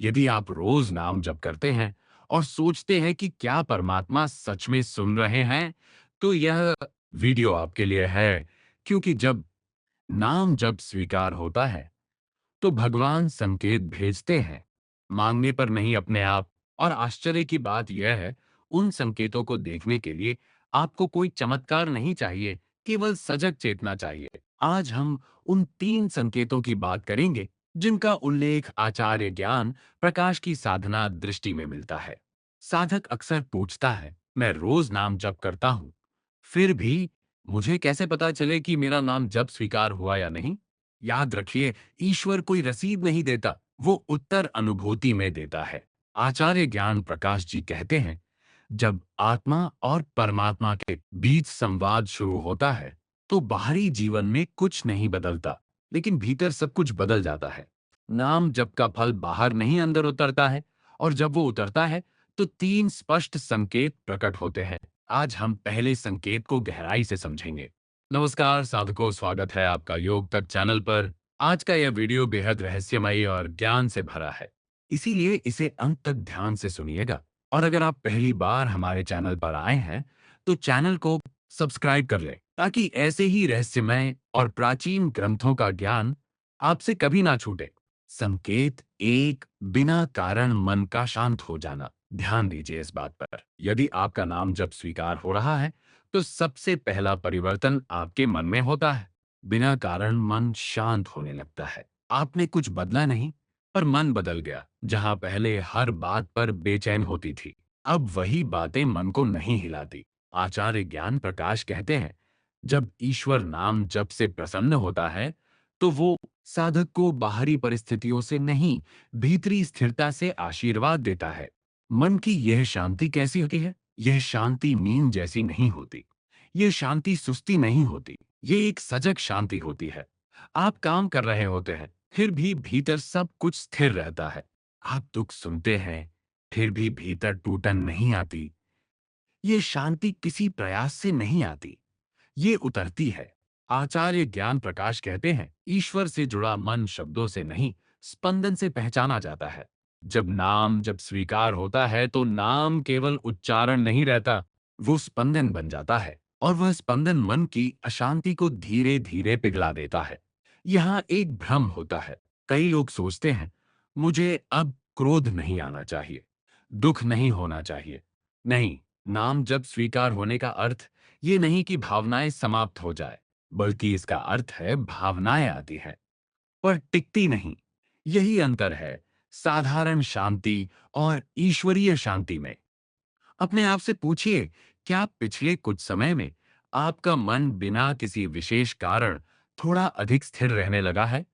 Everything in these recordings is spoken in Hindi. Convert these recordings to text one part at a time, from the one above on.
यदि आप रोज नाम जप करते हैं और सोचते हैं कि क्या परमात्मा सच में सुन रहे हैं, तो यह वीडियो आपके लिए है। क्योंकि जब नाम जप स्वीकार होता है, तो भगवान संकेत भेजते हैं, मांगने पर नहीं, अपने आप। और आश्चर्य की बात यह है, उन संकेतों को देखने के लिए आपको कोई चमत्कार नहीं चाहिए, केवल सजग चेतना चाहिए। आज हम उन 3 संकेतों की बात करेंगे जिनका उल्लेख आचार्य ज्ञान प्रकाश की साधना दृष्टि में मिलता है। साधक अक्सर पूछता है, मैं रोज नाम जप करता हूं, फिर भी मुझे कैसे पता चले कि मेरा नाम जप स्वीकार हुआ या नहीं? याद रखिए, ईश्वर कोई रसीद नहीं देता, वो उत्तर अनुभूति में देता है। आचार्य ज्ञान प्रकाश जी कहते हैं, जब आत्मा और परमात्मा के बीच संवाद शुरू होता है, तो बाहरी जीवन में कुछ नहीं बदलता, लेकिन भीतर सब कुछ बदल जाता है। नाम जप का फल बाहर नहीं, अंदर उतरता है। और जब वो उतरता है, तो 3 स्पष्ट संकेत प्रकट होते हैं। आज हम पहले संकेत को गहराई से समझेंगे। नमस्कार साधकों, स्वागत है आपका योग तक चैनल पर। आज का यह वीडियो बेहद रहस्यमयी और ज्ञान से भरा है, इसीलिए इसे अंत तक ध्यान से सुनिएगा। और अगर आप पहली बार हमारे चैनल पर आए हैं, तो चैनल को सब्सक्राइब कर लें, ताकि ऐसे ही रहस्यमय और प्राचीन ग्रंथों का ज्ञान आपसे कभी ना छूटे। संकेत एक, बिना कारण मन का शांत हो जाना। ध्यान दीजिए इस बात पर। यदि आपका नाम जब स्वीकार हो रहा है, तो सबसे पहला परिवर्तन आपके मन में होता है। बिना कारण मन शांत होने लगता है। आपने कुछ बदला नहीं, पर मन बदल गया। जहां पहले हर बात पर बेचैन होती थी, अब वही बातें मन को नहीं हिलाती। आचार्य ज्ञान प्रकाश कहते हैं, जब ईश्वर नाम जप से प्रसन्न होता है, तो वो साधक को बाहरी परिस्थितियों से नहीं, भीतरी स्थिरता से आशीर्वाद देता है। मन की यह शांति कैसी होती है? यह शांति नींद जैसी नहीं होती। यह शांति सुस्ती नहीं होती। ये एक सजग शांति होती है। आप काम कर रहे होते हैं, फिर भी भीतर सब कुछ स्थिर रहता है। आप दुख सुनते हैं, फिर भी भीतर टूटन नहीं आती। ये शांति किसी प्रयास से नहीं आती, ये उतरती है। आचार्य ज्ञान प्रकाश कहते हैं, ईश्वर से जुड़ा मन शब्दों से नहीं, स्पंदन से पहचाना जाता है। जब स्वीकार होता है, तो नाम केवल उच्चारण नहीं रहता, वो स्पंदन बन जाता है। और वह स्पंदन मन की अशांति को धीरे धीरे पिघला देता है। यहाँ एक भ्रम होता है। कई लोग सोचते हैं, मुझे अब क्रोध नहीं आना चाहिए, दुख नहीं होना चाहिए। नहीं, नाम जब स्वीकार होने का अर्थ ये नहीं कि भावनाएं समाप्त हो जाए, बल्कि इसका अर्थ है भावनाएं आती हैं, पर टिकती नहीं। यही अंतर है साधारण शांति और ईश्वरीय शांति में। अपने आप से पूछिए, क्या पिछले कुछ समय में आपका मन बिना किसी विशेष कारण थोड़ा अधिक स्थिर रहने लगा है?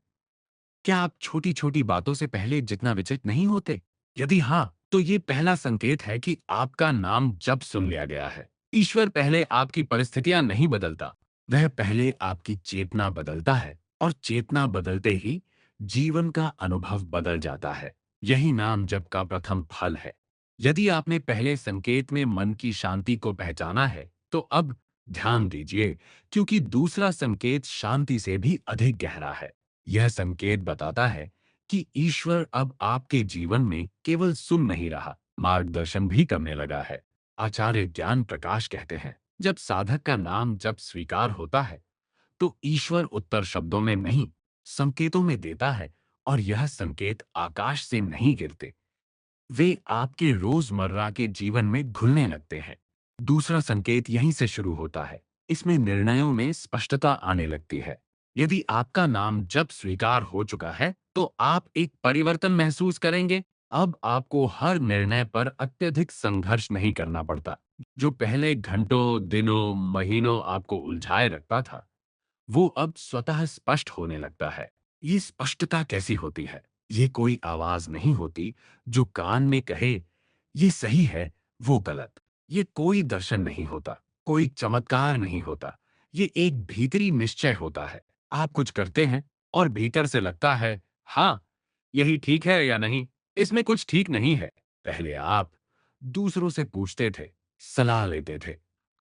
क्या आप छोटी छोटी बातों से पहले जितना विचलित नहीं होते? यदि हाँ, तो ये पहला संकेत है कि आपका नाम जब सुन लिया गया है। ईश्वर पहले आपकी परिस्थितियां नहीं बदलता, वह पहले आपकी चेतना बदलता है। और चेतना बदलते ही जीवन का अनुभव बदल जाता है। यही नाम जप का प्रथम फल है। यदि आपने पहले संकेत में मन की शांति को पहचाना है, तो अब ध्यान दीजिए, क्योंकि दूसरा संकेत शांति से भी अधिक गहरा है। यह संकेत बताता है कि ईश्वर अब आपके जीवन में केवल सुन नहीं रहा, मार्गदर्शन भी करने लगा है। आचार्य ज्ञान प्रकाश कहते हैं, जब साधक का नाम जब स्वीकार होता है, तो ईश्वर उत्तर शब्दों में नहीं, संकेतों में देता है। और यह संकेत आकाश से नहीं गिरते, वे आपके रोजमर्रा के जीवन में घुलने लगते हैं। दूसरा संकेत यहीं से शुरू होता है। इसमें निर्णयों में स्पष्टता आने लगती है। यदि आपका नाम जब स्वीकार हो चुका है, तो आप एक परिवर्तन महसूस करेंगे। अब आपको हर निर्णय पर अत्यधिक संघर्ष नहीं करना पड़ता। जो पहले घंटों, दिनों, महीनों आपको उलझाए रखता था, वो अब स्वतः स्पष्ट होने लगता है। ये स्पष्टता कैसी होती है? ये कोई आवाज नहीं होती जो कान में कहे ये सही है, वो गलत। ये कोई दर्शन नहीं होता, कोई चमत्कार नहीं होता। ये एक भीतरी निश्चय होता है। आप कुछ करते हैं और भीतर से लगता है, हाँ, यही ठीक है या नहीं, इसमें कुछ ठीक नहीं है। पहले आप दूसरों से पूछते थे, सलाह लेते थे,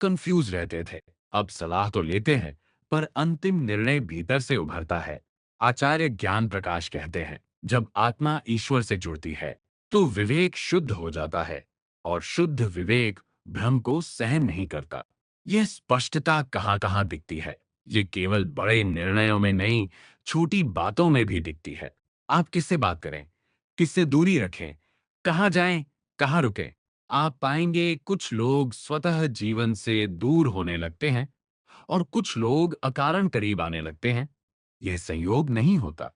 कंफ्यूज रहते थे। अब सलाह तो लेते हैं, पर अंतिम निर्णय भीतर से उभरता है। आचार्य ज्ञान प्रकाश कहते हैं, जब आत्मा ईश्वर से जुड़ती है तो विवेक शुद्ध हो जाता है और शुद्ध विवेक भ्रम को सहन नहीं करता। यह स्पष्टता कहाँ कहाँ दिखती है? ये केवल बड़े निर्णयों में नहीं, छोटी बातों में भी दिखती है। आप किससे बात करें, किससे दूरी रखें, कहाँ जाएं, कहाँ रुकें। आप पाएंगे कुछ लोग स्वतः जीवन से दूर होने लगते हैं और कुछ लोग अकारण करीब आने लगते हैं। यह संयोग नहीं होता।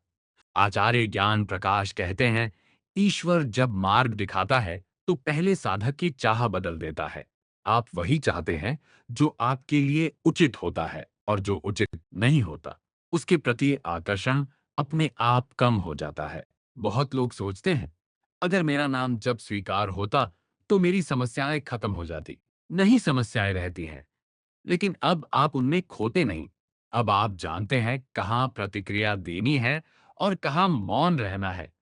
आचार्य ज्ञान प्रकाश कहते हैं, ईश्वर जब मार्ग दिखाता है तो पहले साधक की चाह बदल देता है। आप वही चाहते हैं जो आपके लिए उचित होता है, और जो उचित नहीं होता उसके प्रति आकर्षण अपने आप कम हो जाता है। बहुत लोग सोचते हैं, अगर मेरा नाम जब स्वीकार होता तो मेरी समस्याएं खत्म हो जाती। नहीं, समस्याएं रहती हैं, लेकिन अब आप उनमें खोते नहीं। अब आप जानते हैं कहाँ प्रतिक्रिया देनी है और कहाँ मौन रहना है।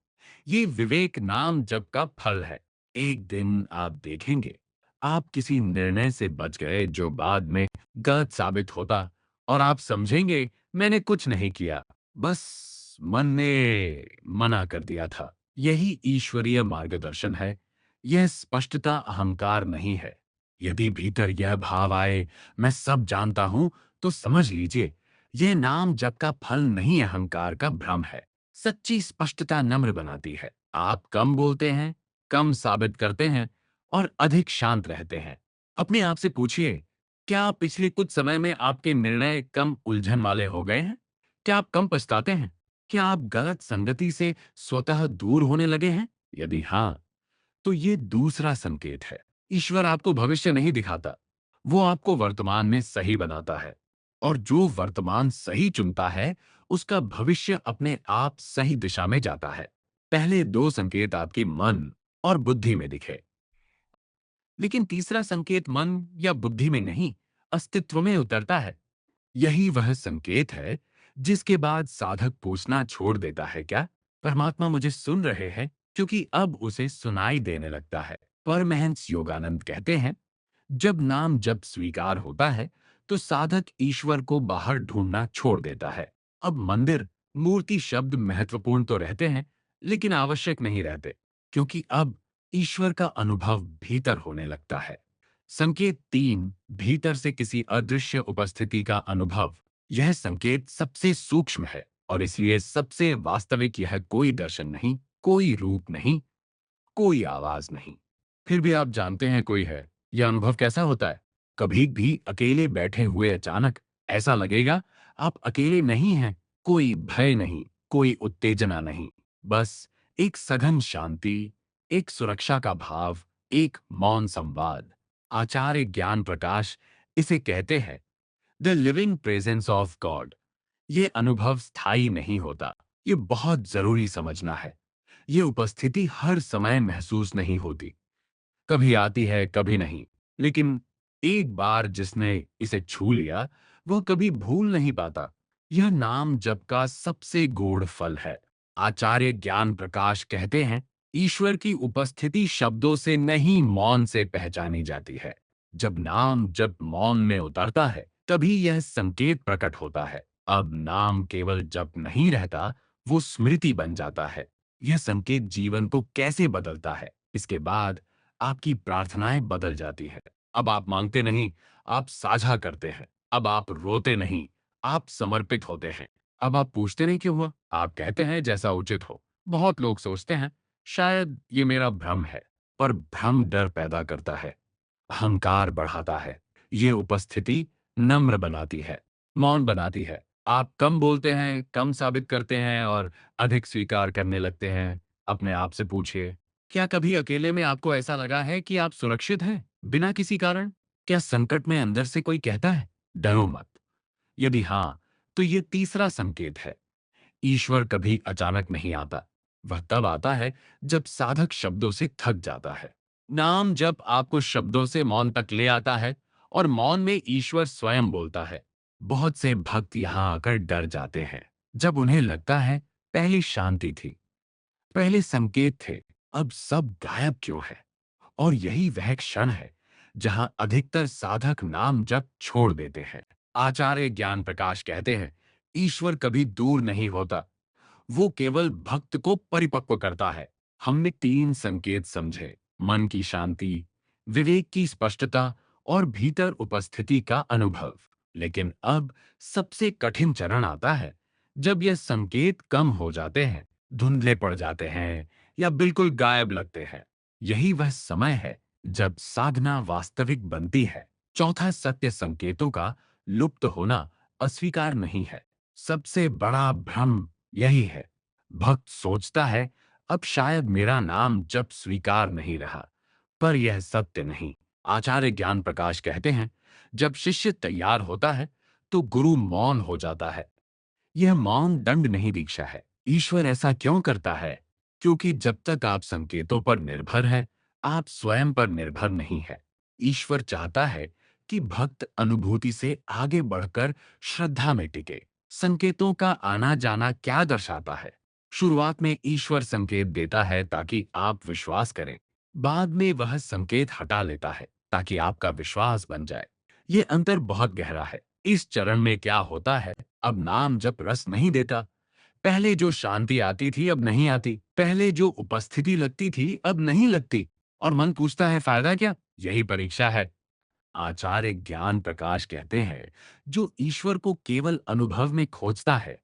ये विवेक नाम जप का फल है। एक दिन आप देखेंगे, आप किसी निर्णय से बच गए जो बाद में गलत साबित होता, और आप समझेंगे मैंने कुछ नहीं किया, बस मन ने मना कर दिया था। यही ईश्वरीय मार्गदर्शन है। यह स्पष्टता अहंकार नहीं है। यदि भीतर यह भाव आए, मैं सब जानता हूं, तो समझ लीजिए यह नाम जप का फल नहीं, अहंकार का भ्रम है। सच्ची स्पष्टता नम्र बनाती है। आप कम बोलते हैं, कम साबित करते हैं और अधिक शांत रहते हैं। अपने आप से पूछिए, क्या पिछले कुछ समय में आपके निर्णय कम उलझन वाले हो गए हैं? क्या आप कम पछताते हैं? क्या आप गलत संगति से स्वतः दूर होने लगे हैं? यदि हाँ, तो ये दूसरा संकेत है। ईश्वर आपको भविष्य नहीं दिखाता, वो आपको वर्तमान में सही बनाता है। और जो वर्तमान सही चुनता है, उसका भविष्य अपने आप सही दिशा में जाता है। पहले दो संकेत आपके मन और बुद्धि में दिखे, लेकिन तीसरा संकेत मन या बुद्धि में नहीं, अस्तित्व में उतरता है। यही वह संकेत है जिसके बाद साधक पूछना छोड़ देता है, क्या परमात्मा मुझे सुन रहे हैं? क्योंकि अब उसे सुनाई देने लगता है। परमहंस योगानंद कहते हैं, जब नाम जब स्वीकार होता है तो साधक ईश्वर को बाहर ढूंढना छोड़ देता है। अब मंदिर, मूर्ति शब्द महत्वपूर्ण तो रहते हैं, लेकिन आवश्यक नहीं रहते, क्योंकि अब ईश्वर का अनुभव भीतर होने लगता है। संकेत तीन, भीतर से किसी अदृश्य उपस्थिति का अनुभव। यह संकेत सबसे सूक्ष्म है और इसलिए सबसे वास्तविक। यह कोई दर्शन नहीं, कोई रूप नहीं, कोई आवाज नहीं, फिर भी आप जानते हैं कोई है। यह अनुभव कैसा होता है? कभी भी अकेले बैठे हुए अचानक ऐसा लगेगा आप अकेले नहीं हैं। कोई भय नहीं, कोई उत्तेजना नहीं, बस एक सघन शांति, एक सुरक्षा का भाव, एक मौन संवाद। आचार्य ज्ञान प्रकाश इसे कहते हैं the living presence of God. ये अनुभव स्थायी नहीं होता, ये बहुत जरूरी समझना है। ये उपस्थिति हर समय महसूस नहीं होती, कभी आती है कभी नहीं, लेकिन एक बार जिसने इसे छू लिया वह कभी भूल नहीं पाता। यह नाम जप का सबसे गूढ़ फल है। आचार्य ज्ञान प्रकाश कहते हैं, ईश्वर की उपस्थिति शब्दों से नहीं, मौन से पहचानी जाती है। जब नाम जप मौन में उतरता है तभी यह संकेत प्रकट होता है। अब नाम केवल जप नहीं रहता, वो स्मृति बन जाता है। यह संकेत जीवन को कैसे बदलता है, इसके बाद आपकी प्रार्थनाएं बदल जाती है। अब आप मांगते नहीं, आप साझा करते हैं। अब आप रोते नहीं, आप समर्पित होते हैं। अब आप पूछते नहीं क्यों हुआ, आप कहते हैं जैसा उचित हो। बहुत लोग सोचते हैं शायद ये मेरा भ्रम है, पर भ्रम डर पैदा करता है, अहंकार बढ़ाता है। ये उपस्थिति नम्र बनाती है, मौन बनाती है। आप कम बोलते हैं, कम साबित करते हैं और अधिक स्वीकार करने लगते हैं। अपने आप से पूछिए, क्या कभी अकेले में आपको ऐसा लगा है कि आप सुरक्षित हैं बिना किसी कारण? क्या संकट में अंदर से कोई कहता है डरो मत? यदि हाँ, तो ये तीसरा संकेत है। ईश्वर कभी अचानक नहीं आता, वह तब आता है जब साधक शब्दों से थक जाता है। नाम जब आपको शब्दों से मौन तक ले आता है और मौन में ईश्वर स्वयं बोलता है। बहुत से भक्त यहाँ आकर डर जाते हैं, जब उन्हें लगता है पहले शांति थी, पहले संकेत थे, अब सब गायब क्यों है? और यही वह क्षण है जहां अधिकतर साधक नाम जप छोड़ देते हैं। आचार्य ज्ञान प्रकाश कहते हैं, ईश्वर कभी दूर नहीं होता, वो केवल भक्त को परिपक्व करता है। हमने 3 संकेत समझे: मन की शांति, विवेक की स्पष्टता और भीतर उपस्थिति का अनुभव। लेकिन अब सबसे कठिन चरण आता है, जब यह संकेत कम हो जाते हैं, धुंधले पड़ जाते हैं या बिल्कुल गायब लगते हैं। यही वह समय है जब साधना वास्तविक बनती है। चौथा सत्य संकेतों का लुप्त होना अस्वीकार नहीं है। सबसे बड़ा भ्रम यही है। भक्त सोचता है, अब शायद मेरा नाम जप स्वीकार नहीं रहा, पर यह सत्य नहीं। आचार्य ज्ञान प्रकाश कहते हैं, जब शिष्य तैयार होता है तो गुरु मौन हो जाता है। यह मौन दंड नहीं, दीक्षा है। ईश्वर ऐसा क्यों करता है? क्योंकि जब तक आप संकेतों पर निर्भर हैं, आप स्वयं पर निर्भर नहीं है। ईश्वर चाहता है कि भक्त अनुभूति से आगे बढ़कर श्रद्धा में टिके। संकेतों का आना जाना क्या दर्शाता है? शुरुआत में ईश्वर संकेत देता है ताकि आप विश्वास करें। बाद में वह संकेत हटा लेता है ताकि आपका विश्वास बन जाए। ये अंतर बहुत गहरा है। इस चरण में क्या होता है? अब नाम जब रस नहीं देता। पहले जो शांति आती थी अब नहीं आती। पहले जो उपस्थिति लगती थी अब नहीं लगती। और मन पूछता है, फायदा क्या? यही परीक्षा है। आचार्य ज्ञान प्रकाश कहते हैं, जो ईश्वर को केवल अनुभव में खोजता है,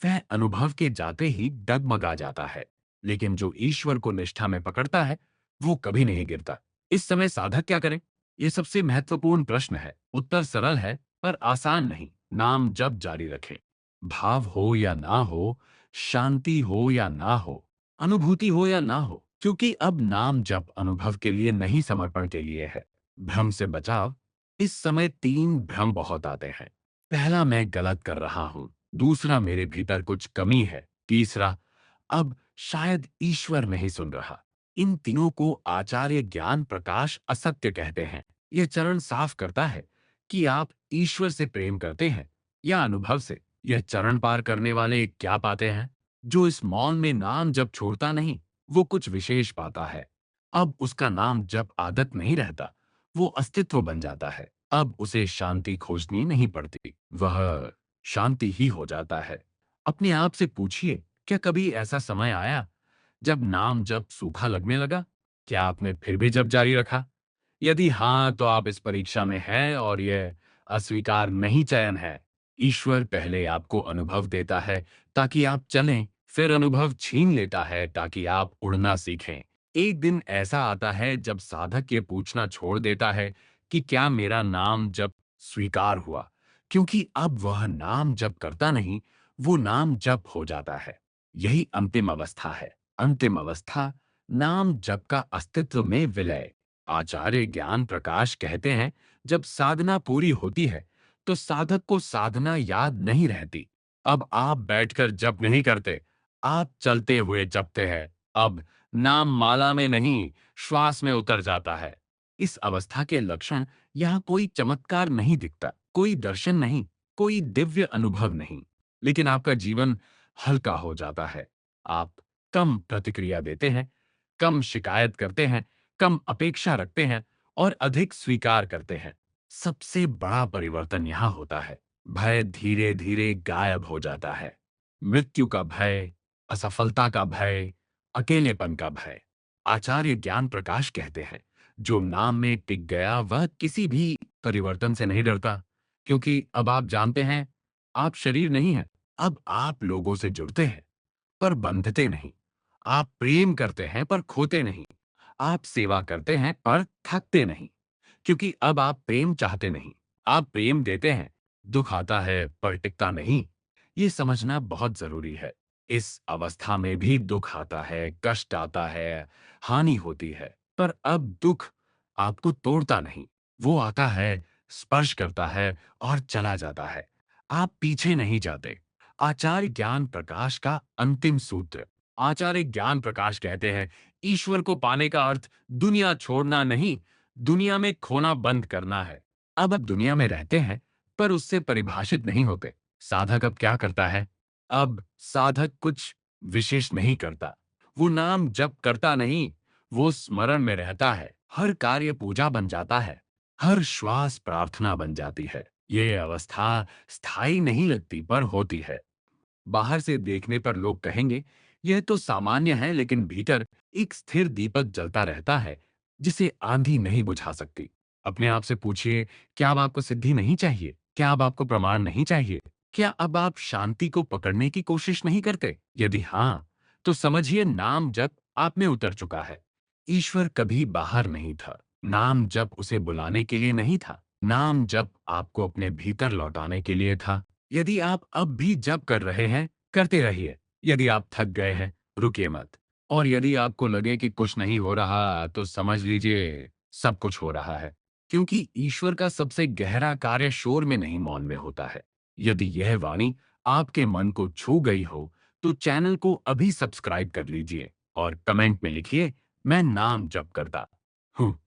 वह अनुभव के जाते ही डगमगा जाता है। लेकिन जो ईश्वर को निष्ठा में पकड़ता है, वो कभी नहीं गिरता। इस समय साधक क्या करे? ये सबसे महत्वपूर्ण प्रश्न है। उत्तर सरल है पर आसान नहीं। नाम जप जारी रखें। भाव हो या ना हो, शांति हो या ना हो, अनुभूति हो या ना हो, क्योंकि अब नाम जप अनुभव के लिए नहीं, समर्पण के लिए है। भ्रम से बचाव। इस समय 3 भ्रम बहुत आते हैं। पहला, मैं गलत कर रहा हूं। दूसरा, मेरे भीतर कुछ कमी है। तीसरा, अब शायद ईश्वर नहीं सुन रहा। इन तीनों को आचार्य ज्ञान प्रकाश असत्य कहते हैं। यह चरण साफ करता है कि आप ईश्वर से प्रेम करते हैं या अनुभव से। यह चरण पार करने वाले क्या पाते हैं? जो इस मौन में नाम जब छोड़ता नहीं, वो कुछ विशेष पाता है। अब उसका नाम जब आदत नहीं रहता, वो अस्तित्व बन जाता है। अब उसे शांति खोजनी नहीं पड़ती, वह शांति ही हो जाता है। अपने आप से पूछिए, क्या कभी ऐसा समय आया जब नाम जब सूखा लगने लगा? क्या आपने फिर भी जब जारी रखा? यदि हाँ, तो आप इस परीक्षा में हैं और यह अस्वीकार नहीं चयन है। ईश्वर पहले आपको अनुभव देता है ताकि आप चलें, फिर अनुभव छीन लेता है ताकि आप उड़ना सीखें। एक दिन ऐसा आता है जब साधक ये पूछना छोड़ देता है कि क्या मेरा नाम जप स्वीकार हुआ, क्योंकि अब वह नाम जप करता नहीं, वो नाम जप हो जाता है। यही अंतिम अवस्था है। अंतिम अवस्था, नाम जप का अस्तित्व में विलय। आचार्य ज्ञान प्रकाश कहते हैं, जब साधना पूरी होती है तो साधक को साधना याद नहीं रहती। अब आप बैठकर जप नहीं करते, आप चलते हुए जपते हैं। अब नाम माला में नहीं, श्वास में उतर जाता है। इस अवस्था के लक्षण, यहाँ कोई चमत्कार नहीं दिखता, कोई दर्शन नहीं, कोई दिव्य अनुभव नहीं, लेकिन आपका जीवन हल्का हो जाता है। आप कम प्रतिक्रिया देते हैं, कम शिकायत करते हैं, कम अपेक्षा रखते हैं और अधिक स्वीकार करते हैं। सबसे बड़ा परिवर्तन यहाँ होता है। भय धीरे धीरे गायब हो जाता है। मृत्यु का भय, असफलता का भय, अकेलेपन का भय। आचार्य ज्ञान प्रकाश कहते हैं, जो नाम में टिक गया वह किसी भी परिवर्तन से नहीं डरता, क्योंकि अब आप जानते हैं, आप शरीर नहीं हैं। अब आप लोगों से जुड़ते हैं पर बंधते नहीं। आप प्रेम करते हैं पर खोते नहीं। आप सेवा करते हैं पर थकते नहीं, क्योंकि अब आप प्रेम चाहते नहीं, आप प्रेम देते हैं। दुख आता है पर टिकता नहीं। ये समझना बहुत जरूरी है। इस अवस्था में भी दुख आता है, कष्ट आता है, हानि होती है, पर अब दुख आपको तोड़ता नहीं। वो आता है, स्पर्श करता है और चला जाता है। आप पीछे नहीं जाते। आचार्य ज्ञान प्रकाश का अंतिम सूत्र। आचार्य ज्ञान प्रकाश कहते हैं, ईश्वर को पाने का अर्थ दुनिया छोड़ना नहीं, दुनिया में खोना बंद करना है। अब आप दुनिया में रहते हैं पर उससे परिभाषित नहीं होते। साधक अब क्या करता है? अब साधक कुछ विशेष नहीं करता। वो नाम जप करता नहीं, वो स्मरण में रहता है। हर कार्य पूजा बन जाता है, हर श्वास प्रार्थना बन जाती है। ये अवस्था स्थायी नहीं लगती पर होती है। बाहर से देखने पर लोग कहेंगे, यह तो सामान्य है, लेकिन भीतर एक स्थिर दीपक जलता रहता है, जिसे आंधी नहीं बुझा सकती। अपने आप से पूछिए, क्या अब आपको सिद्धि नहीं चाहिए? क्या अब आपको प्रमाण नहीं चाहिए? क्या अब आप शांति को पकड़ने की कोशिश नहीं करते? यदि हाँ, तो समझिए नाम जप आप में उतर चुका है। ईश्वर कभी बाहर नहीं था। नाम जप उसे बुलाने के लिए नहीं था। नाम जप आपको अपने भीतर लौटाने के लिए था। यदि आप अब भी जप कर रहे हैं, करते रहिए। यदि आप थक गए हैं, रुकिए मत। और यदि आपको लगे कि कुछ नहीं हो रहा, तो समझ लीजिए सब कुछ हो रहा है। क्योंकि ईश्वर का सबसे गहरा कार्य शोर में नहीं, मौन में होता है। यदि यह वाणी आपके मन को छू गई हो, तो चैनल को अभी सब्सक्राइब कर लीजिए और कमेंट में लिखिए, मैं नाम जप करता हूँ।